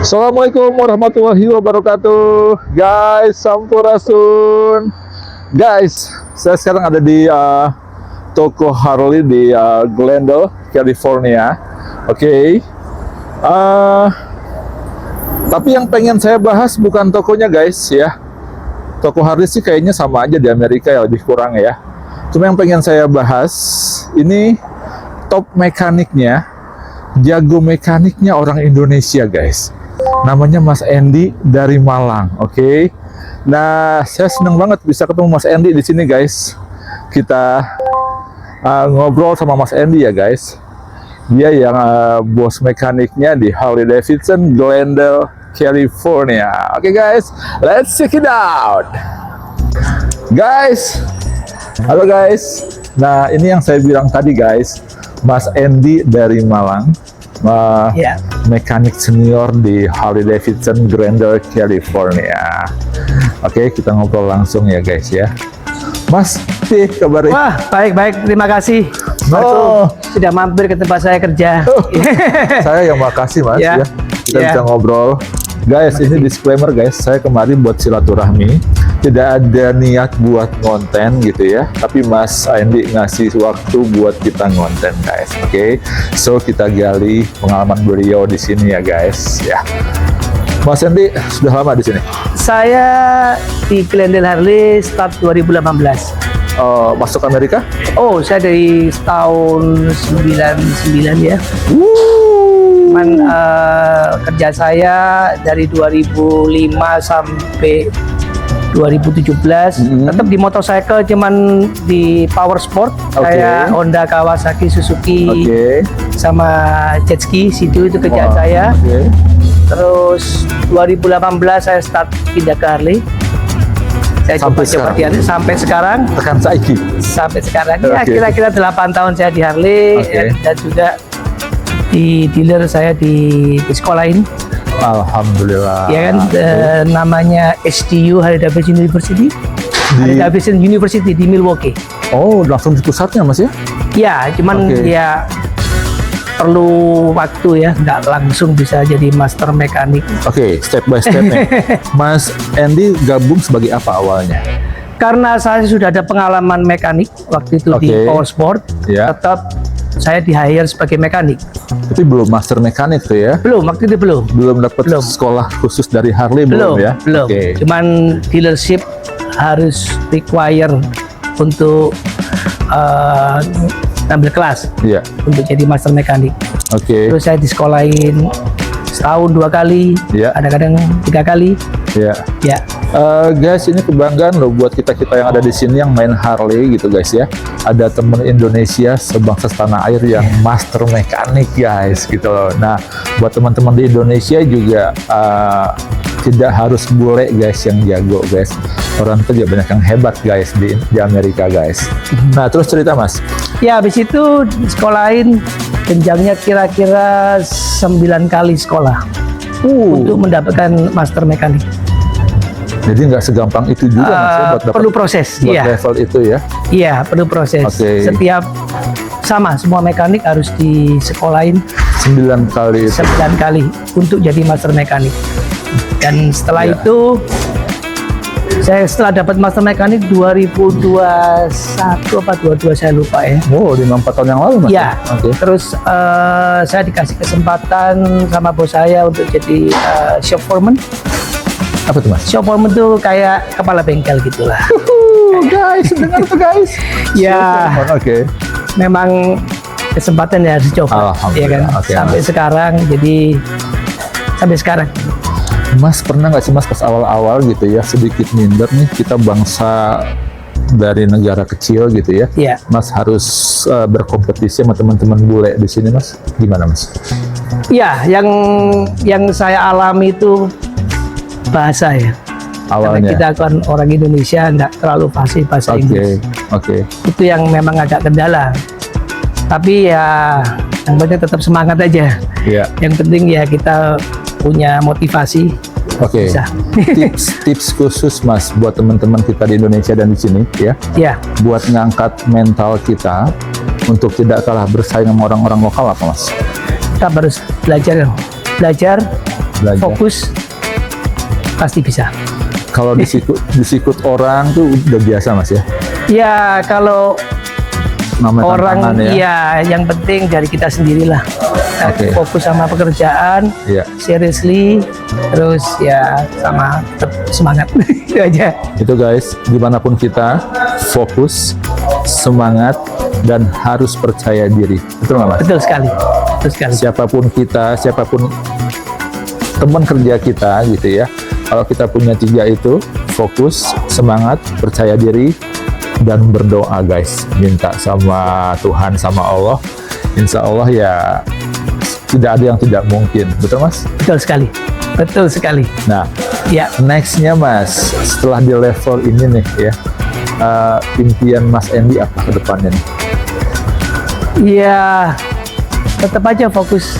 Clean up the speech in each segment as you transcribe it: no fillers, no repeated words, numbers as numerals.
Assalamualaikum warahmatullahi wabarakatuh, guys. Sampurasun, guys. Saya sekarang ada di toko Harley di Glendale, California. Oke. Tapi yang pengen saya bahas bukan tokonya, guys, ya. Toko Harley sih kayaknya sama aja di Amerika ya, lebih kurang ya. Cuma yang pengen saya bahas ini top mekaniknya, jago mekaniknya orang Indonesia, guys. Namanya Mas Andy dari Malang, oke. Nah, saya seneng banget bisa ketemu Mas Andy di sini, guys. Kita ngobrol sama Mas Andy ya, guys. Dia yang bos mekaniknya di Harley Davidson Glendale, California. Oke, guys, let's check it out. Guys, halo guys. Nah, ini yang saya bilang tadi, guys. Mas Andy dari Malang. Mekanik senior di Harley Davidson Glendale, California. Oke, kita ngobrol langsung ya, guys ya. Mas, kabarnya? Wah, baik, terima kasih. Sudah mampir ke tempat saya kerja. Saya yang makasih, Mas ya. Kita bisa ngobrol. Guys, ini disclaimer, guys. Saya kemarin buat silaturahmi, tidak ada niat buat konten gitu ya. Tapi Mas Andy ngasih waktu buat kita ngonten, guys. Oke. So kita gali pengalaman beliau di sini ya, guys. Ya. Mas Andy sudah lama di sini? Saya di Glendale Harley start 2018. Masuk Amerika? Oh, saya dari tahun 99 ya. Cuman kerja saya dari 2005 sampai 2017 tetap di motorcycle, cuman di power sport kayak Honda, Kawasaki, Suzuki, sama jet ski. Situ itu kerjaan saya. Terus 2018 saya start pindah ke Harley. Saya coba sampai sekarang. Tekan saiki. Sampai sekarang ya kira-kira 8 tahun saya di Harley, dan juga di dealer saya di sekolahin. Alhamdulillah. Ya kan, namanya SDU, Harley Davidson University. Harley Davidson University di Milwaukee. Oh, langsung di pusatnya, Mas ya? Ya, cuman ya perlu waktu ya, nggak langsung bisa jadi master mekanik. Oke, step by step nih. Mas Andy gabung sebagai apa awalnya? Karena saya sudah ada pengalaman mekanik waktu itu di power sport, tetap saya di hire sebagai mekanik. Tapi belum master mekanik tuh ya? Belum, waktu itu belum. Belum dapat sekolah khusus dari Harley belum ya? Belum. Cuman dealership harus require untuk ambil kelas untuk jadi master mekanik. Terus saya disekolahin setahun 2 kali, kadang-kadang 3 kali. Guys, ini kebanggaan loh buat kita yang ada di sini yang main Harley gitu, guys ya. Ada temen Indonesia sebangsa setanah air yang master mekanik, guys, gitu loh. Nah, buat teman-teman di Indonesia juga tidak harus bule, guys, yang jago, guys. Orang itu juga banyak yang hebat, guys, di Amerika, guys. Nah, terus cerita, Mas. Ya, habis itu sekolahin jenjangnya kira-kira 9 kali sekolah untuk mendapatkan master mekanik. Jadi nggak segampang itu juga, Mas, ya, buat perlu proses, buat level itu ya? Iya, perlu proses. Setiap semua mekanik harus disekolahin 9 kali. 9 kali untuk jadi master mekanik. Dan setelah itu, saya setelah dapat master mekanik 2021 apa 22 saya lupa ya. Oh, 5-4 tahun yang lalu, Mas? Ya. Terus saya dikasih kesempatan sama bos saya untuk jadi shop foreman. Apa tuh, Mas? Shop foreman tuh kayak kepala bengkel gitulah. Guys, dengar tuh, guys. Ya. Memang kesempatan ya harus coba. Ya kan. Sampai sekarang, jadi sampai sekarang. Mas pernah nggak sih, Mas, pas awal-awal gitu ya, sedikit minder nih, kita bangsa dari negara kecil gitu ya. Mas harus berkompetisi sama teman-teman bule di sini, Mas. Gimana, Mas? Ya, yang saya alami itu bahasa ya. Karena kita kan orang Indonesia nggak terlalu fasih bahasa Inggris. Itu yang memang agak kendala. Tapi ya yang penting tetap semangat aja. Yang penting ya kita punya motivasi. Tips khusus, Mas, buat teman-teman kita di Indonesia dan di sini ya. Buat ngangkat mental kita untuk tidak kalah bersaing sama orang-orang lokal apa, Mas? Kita harus belajar Belajar. fokus, pasti bisa. Kalau disikut orang tuh udah biasa Mas ya. Ya kalau Namanya orang tantangan ya. ya yang penting dari kita sendirilah. Oke. Fokus sama pekerjaan, Iya. seriously, terus ya sama tetap semangat. Itu aja. Itu guys, dimanapun kita, fokus, semangat, dan harus percaya diri. Betul nggak Mas? Betul sekali. Betul sekali. Siapapun kita, siapapun teman kerja kita gitu ya. Kalau kita punya 3 itu, fokus, semangat, percaya diri, dan berdoa guys. Minta sama Tuhan, sama Allah. Insya Allah ya tidak ada yang tidak mungkin. Betul Mas? Betul sekali. Betul sekali. Nah, Ya, nextnya Mas, setelah di level ini nih ya, impian Mas Andy apa ke depannya nih? ya tetap aja fokus.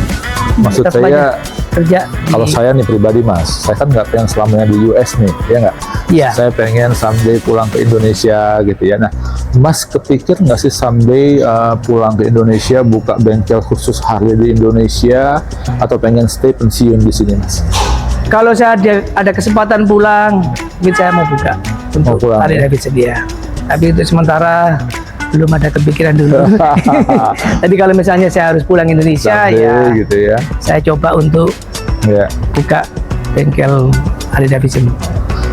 Maksud Tetap saya, aja kerja. kalau saya nih pribadi Mas, saya kan nggak pengen selamanya di US nih, ya nggak? Iya. Saya pengen someday pulang ke Indonesia gitu ya. Nah, Mas kepikir nggak sih someday pulang ke Indonesia, buka bengkel khusus Harley di Indonesia, atau pengen stay pensiun di sini Mas? Kalau saya ada kesempatan pulang, mungkin saya mau buka untuk pulang, Harley ya? Davidson dia. Tapi untuk sementara belum ada kepikiran dulu. Tapi kalau misalnya saya harus pulang Indonesia, Someday ya gitu ya. saya coba untuk Ya. buka bengkel Harley Davidson.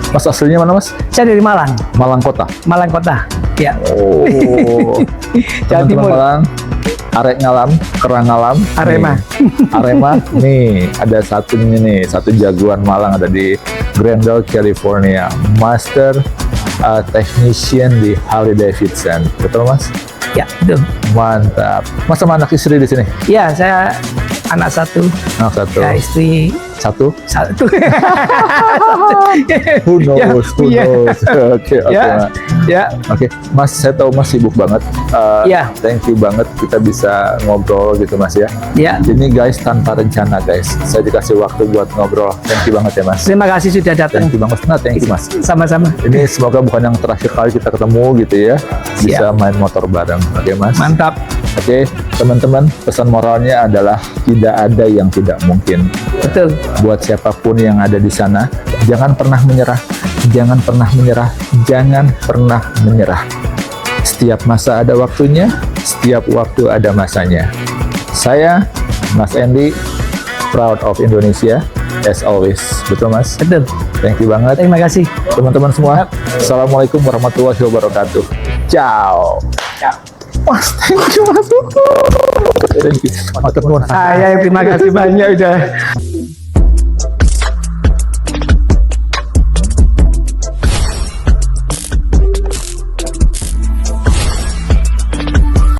Mas aslinya mana Mas? Saya dari Malang, Malang Kota. Malang Kota. Ya, Oh, Jawa teman-teman Timur. Malang, Arek Ngalam, Kerang Ngalam, Arema. nih. Arema, nih ada satu nih, satu jagoan Malang ada di Glendale, California, Master Technician di Harley Davidson, betul Mas? Ya, betul. Mantap. Mas sama anak istri di sini? Ya, saya anak satu, Anak satu, ya istri satu. satu. Who knows? Who Ya, knows? Oke, oke. ya, Mas. ya, Oke, Mas, saya tahu Mas sibuk banget. Iya. Thank you banget kita bisa ngobrol gitu Mas ya. ya. Ini guys tanpa rencana guys. Saya dikasih waktu buat ngobrol. Thank you banget ya Mas. Terima kasih sudah datang. Thank you banget. Nah, thank you Mas. Sama-sama. Ini semoga bukan yang terakhir kali kita ketemu gitu ya. Bisa main motor bareng. Oke Mas. Mantap. Oke, teman-teman, pesan moralnya adalah tidak ada yang tidak mungkin. Betul. Buat siapapun yang ada di sana, jangan pernah menyerah. Jangan pernah menyerah. Jangan pernah menyerah. Setiap masa ada waktunya, setiap waktu ada masanya. Saya, Mas Andy, proud of Indonesia, as always. Betul Mas? Betul. Thank you banget. Terima kasih. Teman-teman semua, Assalamualaikum warahmatullahi wabarakatuh. Ciao. Ya. Mas, thank you Mas. Thank you. Matur nuwun. Saya yang terima kasih banyak udah.